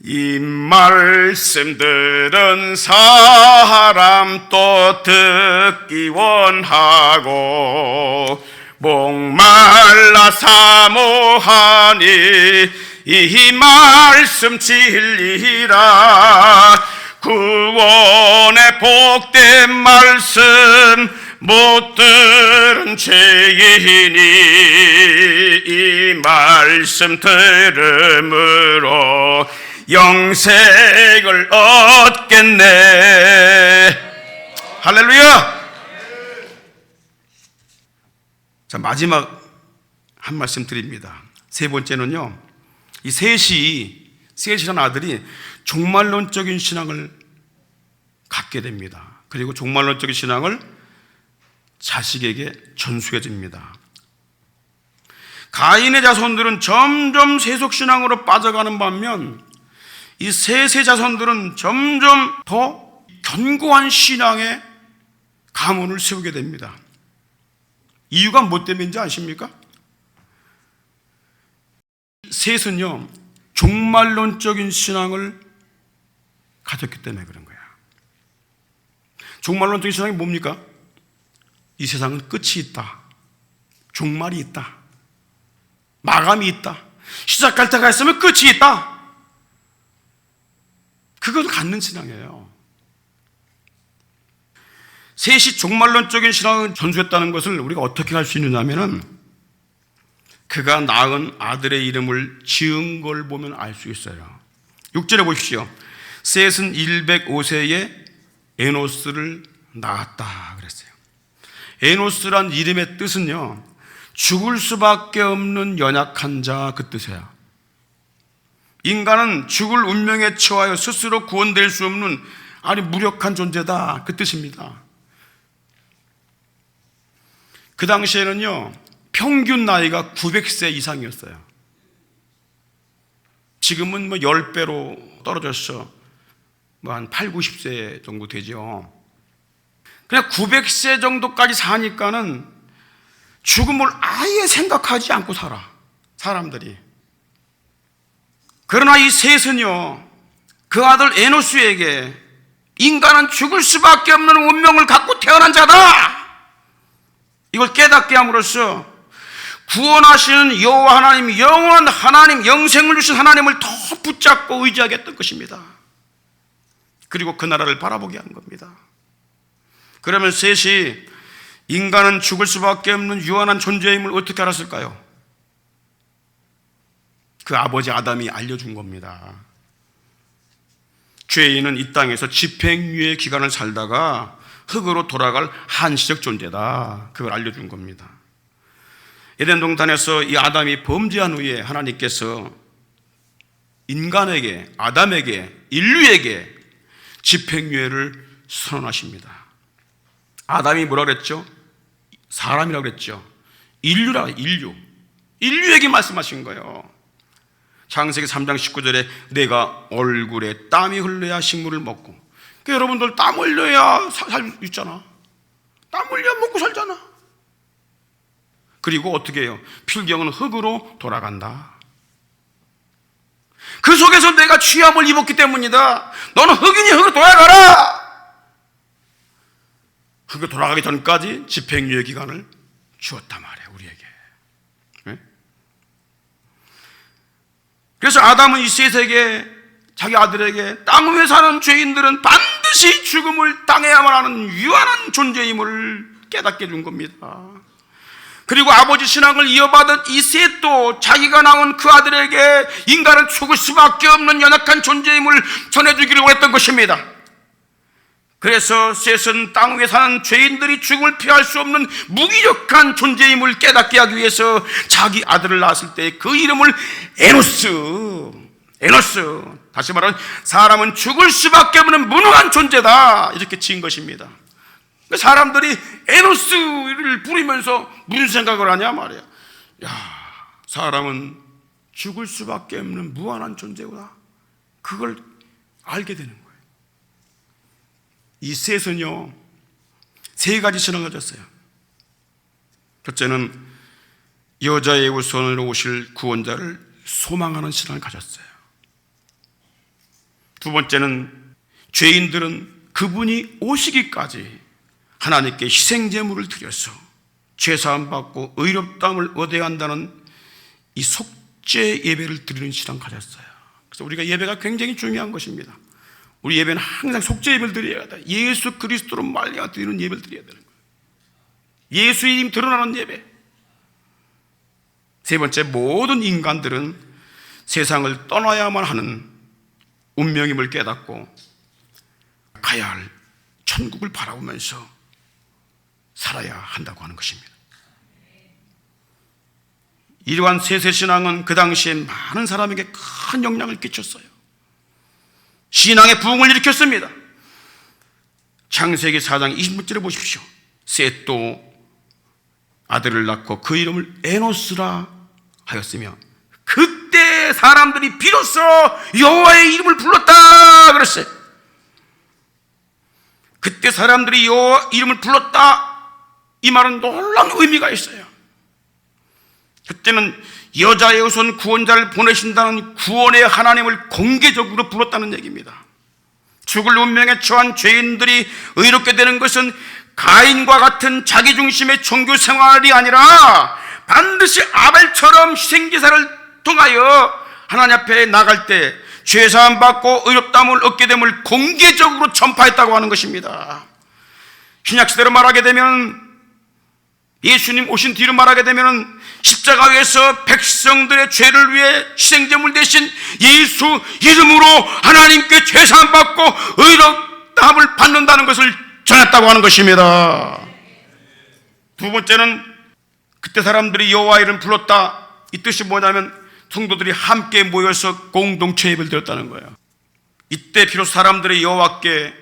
A: 이 말씀 들은 사람 또 듣기 원하고 목말라 사모하니 이 말씀 진리라. 구원의 복된 말씀 못 들은 죄인이 이 말씀 들음으로 영생을 얻겠네. 할렐루야. 자, 마지막 한 말씀 드립니다. 세 번째는요, 이 셋이라는 아들이 종말론적인 신앙을 갖게 됩니다. 그리고 종말론적인 신앙을 자식에게 전수해 줍니다. 가인의 자손들은 점점 세속신앙으로 빠져가는 반면 이 셋의 자손들은 점점 더 견고한 신앙의 가문을 세우게 됩니다. 이유가 뭐 때문인지 아십니까? 셋은요, 종말론적인 신앙을 가졌기 때문에 그런 거야. 종말론적인 신앙이 뭡니까? 이 세상은 끝이 있다, 종말이 있다, 마감이 있다, 시작할 때가 있으면 끝이 있다. 그걸 갖는 신앙이에요. 셋이 종말론적인 신앙을 전수했다는 것을 우리가 어떻게 할 수 있느냐면은 그가 낳은 아들의 이름을 지은 걸 보면 알 수 있어요. 6절에 보십시오. 셋은 105세에 에노스를 낳았다 그랬어요. 에노스란 이름의 뜻은요, 죽을 수밖에 없는 연약한 자, 그 뜻이에요. 인간은 죽을 운명에 처하여 스스로 구원될 수 없는 아주 무력한 존재다, 그 뜻입니다. 그 당시에는요, 평균 나이가 900세 이상이었어요. 지금은 뭐 10배로 떨어져서 뭐 한 8, 90세 정도 되죠. 그냥 900세 정도까지 사니까는 죽음을 아예 생각하지 않고 살아, 사람들이. 그러나 이 셋은요, 그 아들 에노스에게 인간은 죽을 수밖에 없는 운명을 갖고 태어난 자다, 이걸 깨닫게 함으로써 구원하시는 여호와 하나님, 영원한 하나님, 영생을 주신 하나님을 더 붙잡고 의지하게 했던 것입니다. 그리고 그 나라를 바라보게 한 겁니다. 그러면 셋이 인간은 죽을 수밖에 없는 유한한 존재임을 어떻게 알았을까요? 그 아버지 아담이 알려준 겁니다. 죄인은 이 땅에서 집행유예 기간을 살다가 흙으로 돌아갈 한시적 존재다, 그걸 알려준 겁니다. 에덴 동산에서 이 아담이 범죄한 후에 하나님께서 인간에게, 아담에게, 인류에게 집행유예를 선언하십니다. 아담이 뭐라 그랬죠? 사람이라고 그랬죠. 인류에게 말씀하신 거예요. 창세기 3장 19절에 내가 얼굴에 땀이 흘러야 식물을 먹고, 그러니까 여러분들 땀 흘려야 살 있잖아. 땀 흘려야 먹고 살잖아. 그리고 어떻게 해요? 필경은 흙으로 돌아간다. 그 속에서 내가 취함을 입었기 때문이다. 너는 흙이니 흙으로 돌아가라. 흙으로 돌아가기 전까지 집행유예 기간을 주었단 말이에요, 우리에게. 네? 그래서 아담은 이 셋에게, 자기 아들에게 땅 위에 사는 죄인들은 반드시 죽음을 당해야만 하는 유한한 존재임을 깨닫게 준 겁니다. 그리고 아버지 신앙을 이어받은 이 셋도 자기가 낳은 그 아들에게 인간은 죽을 수밖에 없는 연약한 존재임을 전해주기를 원했던 것입니다. 그래서 셋은 땅 위에 사는 죄인들이 죽음을 피할 수 없는 무기력한 존재임을 깨닫게 하기 위해서 자기 아들을 낳았을 때 그 이름을 에노스, 다시 말하면 사람은 죽을 수밖에 없는 무능한 존재다, 이렇게 지은 것입니다. 사람들이 에노스를 부르면서 무슨 생각을 하냐 말이야. 사람은 죽을 수밖에 없는 무한한 존재구나, 그걸 알게 되는 거예요. 이 셋은요, 세 가지 신앙을 가졌어요. 첫째는 여자의 후손으로 오실 구원자를 소망하는 신앙을 가졌어요. 두 번째는 죄인들은 그분이 오시기까지 하나님께 희생제물을 드려서 죄사함 받고 의롭다함을 얻어야 한다는 이 속죄 예배를 드리는 신앙을 가졌어요. 그래서 우리가 예배가 굉장히 중요한 것입니다. 우리 예배는 항상 속죄 예배를 드려야 돼. 예수 그리스도로 말미암아 드리는 예배를 드려야 되는 거예요. 예수의 이름 드러나는 예배. 세 번째, 모든 인간들은 세상을 떠나야만 하는 운명임을 깨닫고 가야 할 천국을 바라보면서 살아야 한다고 하는 것입니다. 이러한 셋의 신앙은 그 당시에 많은 사람에게 큰 영향을 끼쳤어요. 신앙의 부흥을 일으켰습니다. 창세기 4장 20절에 보십시오. 셋도 아들을 낳고 그 이름을 에노스라 하였으며 그때 사람들이 비로소 여호와의 이름을 불렀다 그랬어요. 그때 사람들이 여호와 이름을 불렀다, 이 말은 놀라운 의미가 있어요. 그때는 여자의 후손 구원자를 보내신다는 구원의 하나님을 공개적으로 불렀다는 얘기입니다. 죽을 운명에 처한 죄인들이 의롭게 되는 것은 가인과 같은 자기중심의 종교 생활이 아니라 반드시 아벨처럼 희생제사를 통하여 하나님 앞에 나갈 때 죄사함 받고 의롭다함을 얻게 됨을 공개적으로 전파했다고 하는 것입니다. 신약시대로 말하게 되면, 예수님 오신 뒤로 말하게 되면 십자가 위에서 백성들의 죄를 위해 희생제물 대신 예수 이름으로 하나님께 죄사함 받고 의롭다함을 받는다는 것을 전했다고 하는 것입니다. 두 번째는 그때 사람들이 여호와 이름 불렀다, 이 뜻이 뭐냐면 성도들이 함께 모여서 공동체 예배를 드렸다는 거예요. 이때 비로소 사람들이 여호와께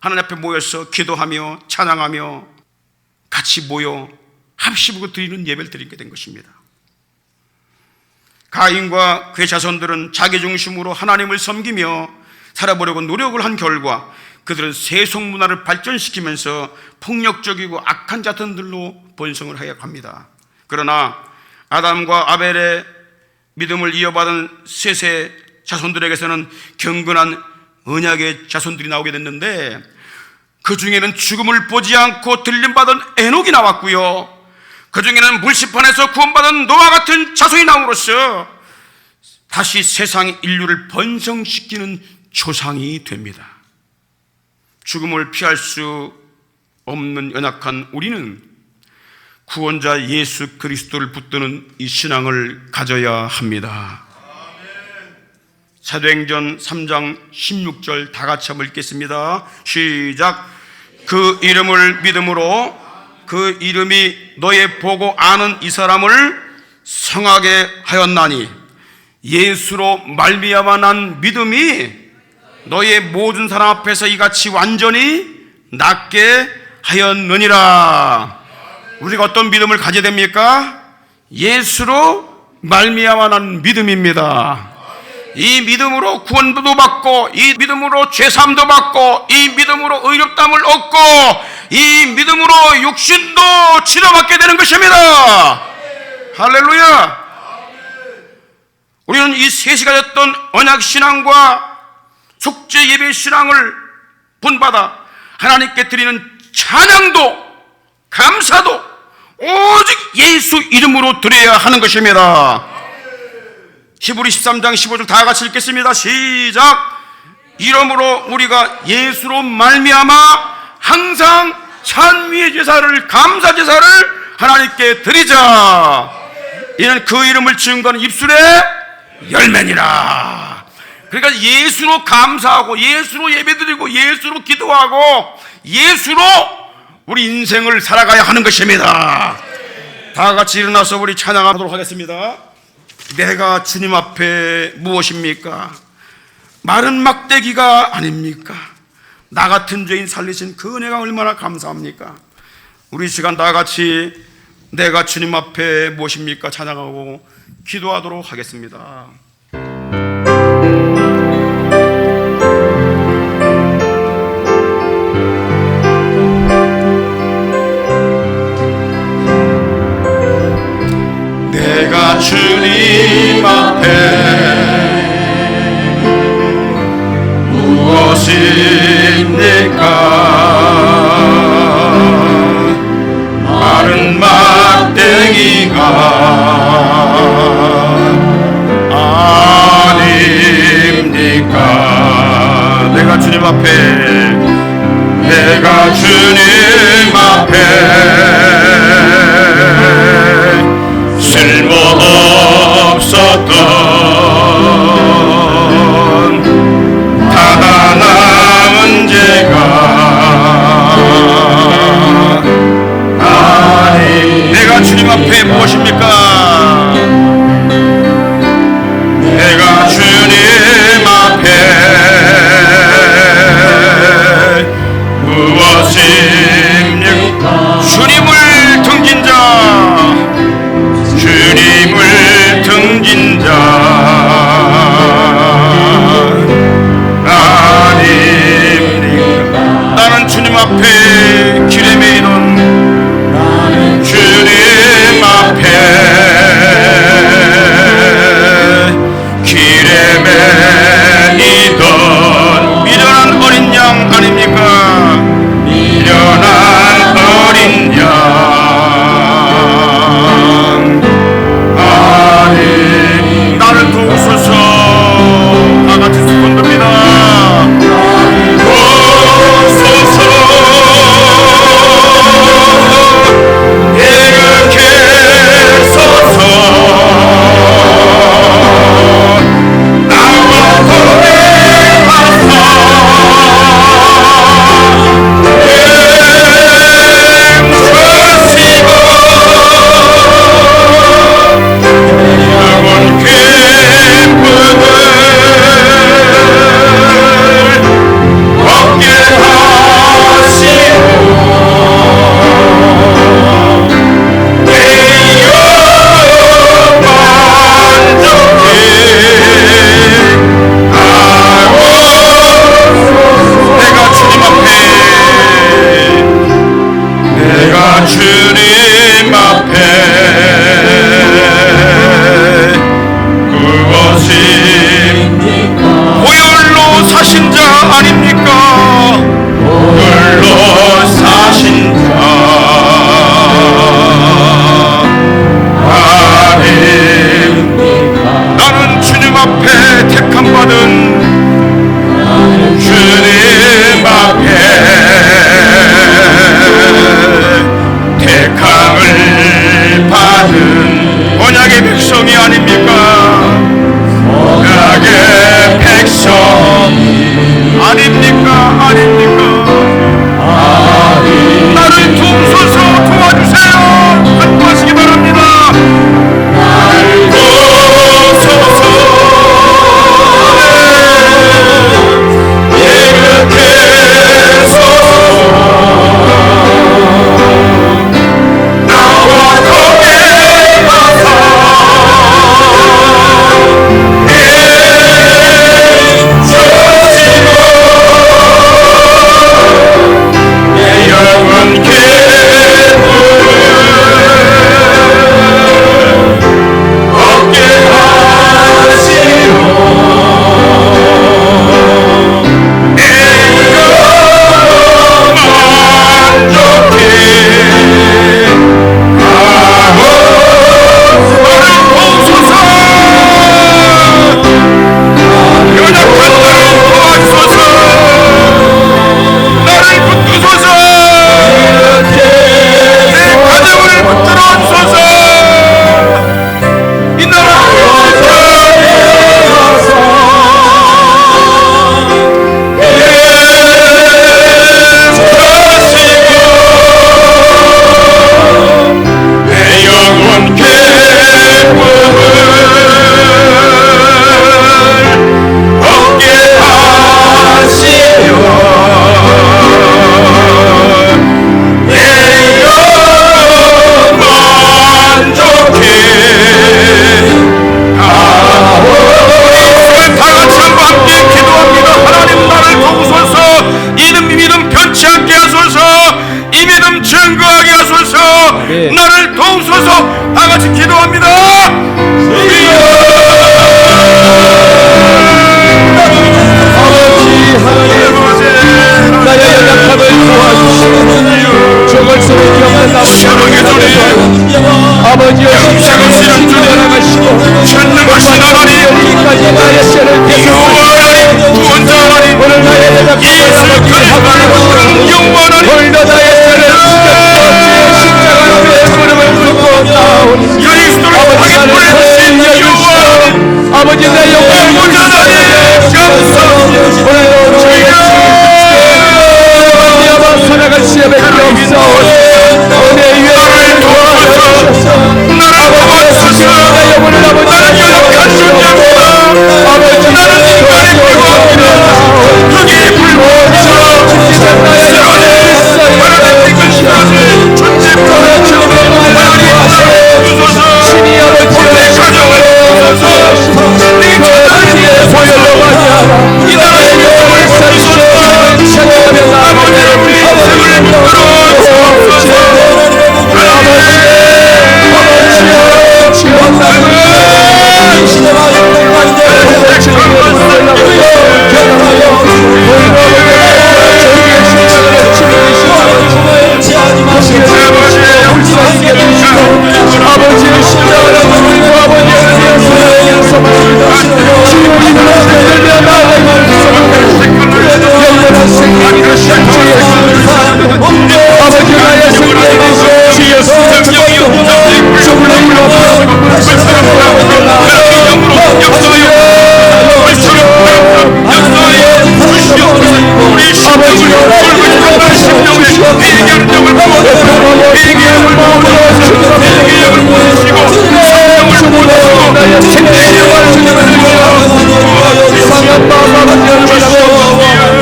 A: 하나님 앞에 모여서 기도하며 찬양하며 같이 모여 합심으로 드리는 예배를 드리게 된 것입니다. 가인과 그의 자손들은 자기 중심으로 하나님을 섬기며 살아보려고 노력을 한 결과 그들은 세속 문화를 발전시키면서 폭력적이고 악한 자손들로 번성을 해야 합니다. 그러나 아담과 아벨의 믿음을 이어받은 셋의 자손들에게서는 경건한 언약의 자손들이 나오게 됐는데, 그 중에는 죽음을 보지 않고 들림받은 에녹이 나왔고요, 그 중에는 물시판에서 구원받은 노아 같은 자손이 나옴으로써 다시 세상의 인류를 번성시키는 조상이 됩니다. 죽음을 피할 수 없는 연약한 우리는 구원자 예수 그리스도를 붙드는 이 신앙을 가져야 합니다. 사도행전 3장 16절 다 같이 한번 읽겠습니다. 시작. 그 이름을 믿음으로 그 이름이 너의 보고 아는 이 사람을 성하게 하였나니 예수로 말미암아 난 믿음이 너의 모든 사람 앞에서 이같이 완전히 낫게 하였느니라. 우리가 어떤 믿음을 가져야 됩니까? 예수로 말미암아 난 믿음입니다. 이 믿음으로 구원도 받고, 이 믿음으로 죄사함도 받고, 이 믿음으로 의롭다함을 얻고, 이 믿음으로 육신도 치료받게 되는 것입니다. 할렐루야. 우리는 이 셋이 가졌던 언약신앙과 속죄 예배 신앙을 본받아 하나님께 드리는 찬양도 감사도 오직 예수 이름으로 드려야 하는 것입니다. 히브리 13장 15절 다 같이 읽겠습니다. 시작. 이러므로 우리가 예수로 말미암아 항상 찬미의 제사를, 감사 제사를 하나님께 드리자. 이는 그 이름을 증거하는 입술의 열매니라. 그러니까 예수로 감사하고, 예수로 예배드리고, 예수로 기도하고, 예수로 우리 인생을 살아가야 하는 것입니다. 다 같이 일어나서 우리 찬양하도록 하겠습니다. 내가 주님 앞에 무엇입니까? 마른 막대기가 아닙니까? 나 같은 죄인 살리신 그 은혜가 얼마나 감사합니까? 우리 시간 다 같이 내가 주님 앞에 무엇입니까? 찬양하고 기도하도록 하겠습니다. 내가 주님 앞에 무엇입니까? 마른 막대기가 아닙니까? 내가 주님 앞에 쓸모없었던 다 남은 죄가 내가 주님 앞에 무엇입니까? 내가 주님 앞에 무엇입니까? 주님을 등진 자, 주님을 등진 자 아닙니까? 나는 주님 앞에 길에 매이던 주님 앞에 길에 매이던 미련한 어린 양 아닙니까? 미련한 어린 양 아니 나를 도우소서. 다 같이 손듭니다. 도우소서. 계속해서서 나와 동행하사 주님 앞에 무엇입니까? 보혈로 사신 자 아닙니까? 보혈로 사신 자 아닙니까? 나는 주님 앞에 택함 받은 주님 앞에 택함 증거하게 하소서. 나를 도우소서. 다 같이 기도합니다.
B: 나의 연약함을 도와주시고 저걸스를 기억한 나머지 아버지여 십자가를 지켜나가시고
A: 전능하신 하나님,
B: 여기까지 나의 죄를 계속
A: 구원자 하나님,
B: 오늘 나의 연약함을
A: 하나님, 영원 하나님,
B: 오늘 나의 죄를 지켜 십자가 앞에 무릎을 꿇고 나오니
A: 그리스도를 향해 보내주신 영원
B: 아버지 내 영혼을 오늘도 저희가 살아갈 시험에 없사오니 내 위에 도와주셔서
A: 나를 도와주소서.
B: 나의 영혼을
A: 나는 연약한 존재입니다.
B: 아버지
A: 나는 인간이 불과합니다. 흙이 불과합니다.
B: 이제 나의 영혼을
A: 하나님 이것까지 존재입니다.
B: 신이 아버지의
A: 가정을 도와주소서. 네
B: 주의 보혈로 말미암아
A: 이 나라의 영혼을 살리소서. 아버지의 우리 인생을 이끌어주소서.
B: 아버지의 신장을 하고 아버지의 영원한 생명을 아버지 나의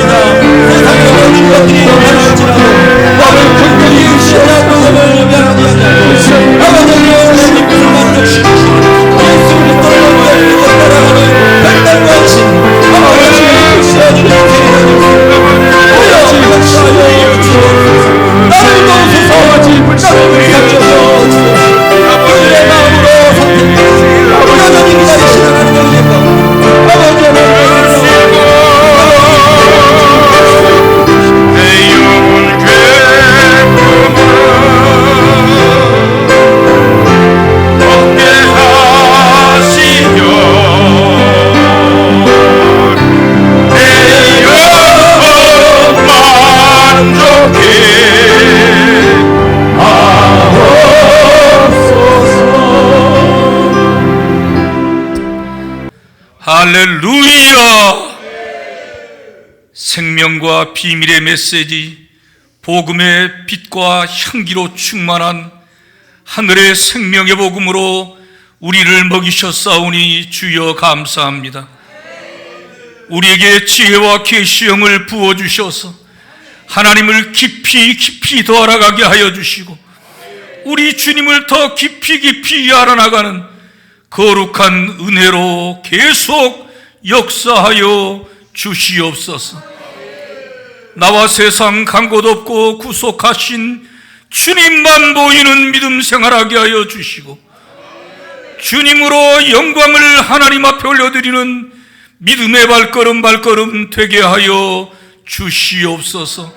B: 생명이 주여
C: 할렐루야! 생명과 비밀의 메시지, 복음의 빛과 향기로 충만한 하늘의 생명의 복음으로 우리를 먹이셨사오니 주여 감사합니다. 우리에게 지혜와 계시형을 부어주셔서 하나님을 깊이 깊이 더 알아가게 하여 주시고 우리 주님을 더 깊이 알아나가는 거룩한 은혜로 계속 역사하여 주시옵소서. 나와 세상 간 곳 없고 구속하신 주님만 보이는 믿음 생활하게 하여 주시고 주님으로 영광을 하나님 앞에 올려드리는 믿음의 발걸음 되게 하여 주시옵소서.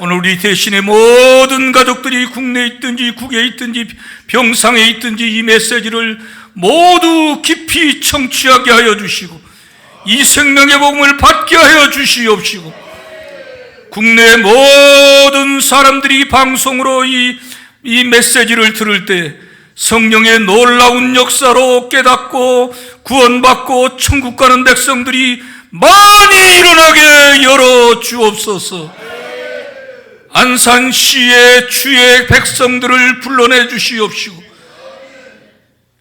C: 오늘 우리 대신에 모든 가족들이 국내에 있든지 국외에 있든지 병상에 있든지 이 메시지를 모두 깊이 청취하게 하여 주시고 이 생명의 복음을 받게 하여 주시옵시고 국내 모든 사람들이 방송으로 이 메시지를 들을 때 성령의 놀라운 역사로 깨닫고 구원받고 천국 가는 백성들이 많이 일어나게 열어 주옵소서. 안산시의 주의 백성들을 불러내 주시옵시고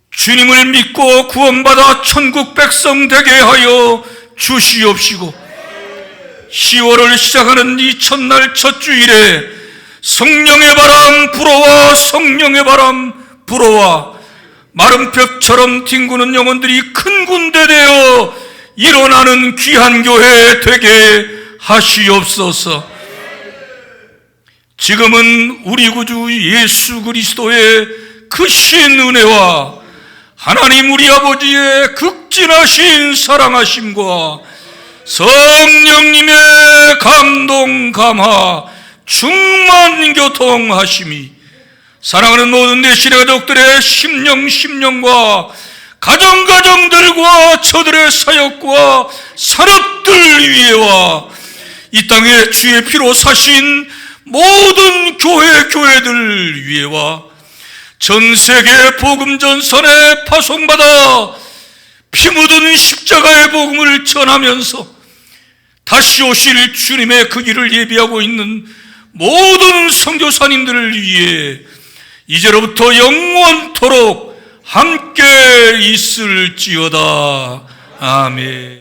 C: 주님을 믿고 구원받아 천국 백성 되게 하여 주시옵시고 10월을 시작하는 이 첫날 첫 주일에 성령의 바람 불어와 성령의 바람 불어와 마른 벽처럼 뒹구는 영혼들이 큰 군대 되어 일어나는 귀한 교회 되게 하시옵소서. 지금은 우리 구주 예수 그리스도의 크신 은혜와 하나님 우리 아버지의 극진하신 사랑하심과 성령님의 감동 감화 충만 교통하심이 사랑하는 모든 내 신의 가족들의 심령과 가정들과 저들의 사역과 산업들 위에와 이 땅에 주의 피로 사신 모든 교회들 위에와 전 세계 복음 전선에 파송받아 피 묻은 십자가의 복음을 전하면서 다시 오실 주님의 그 길을 예비하고 있는 모든 선교사님들을 위해 이제로부터 영원토록 함께 있을지어다. 아멘.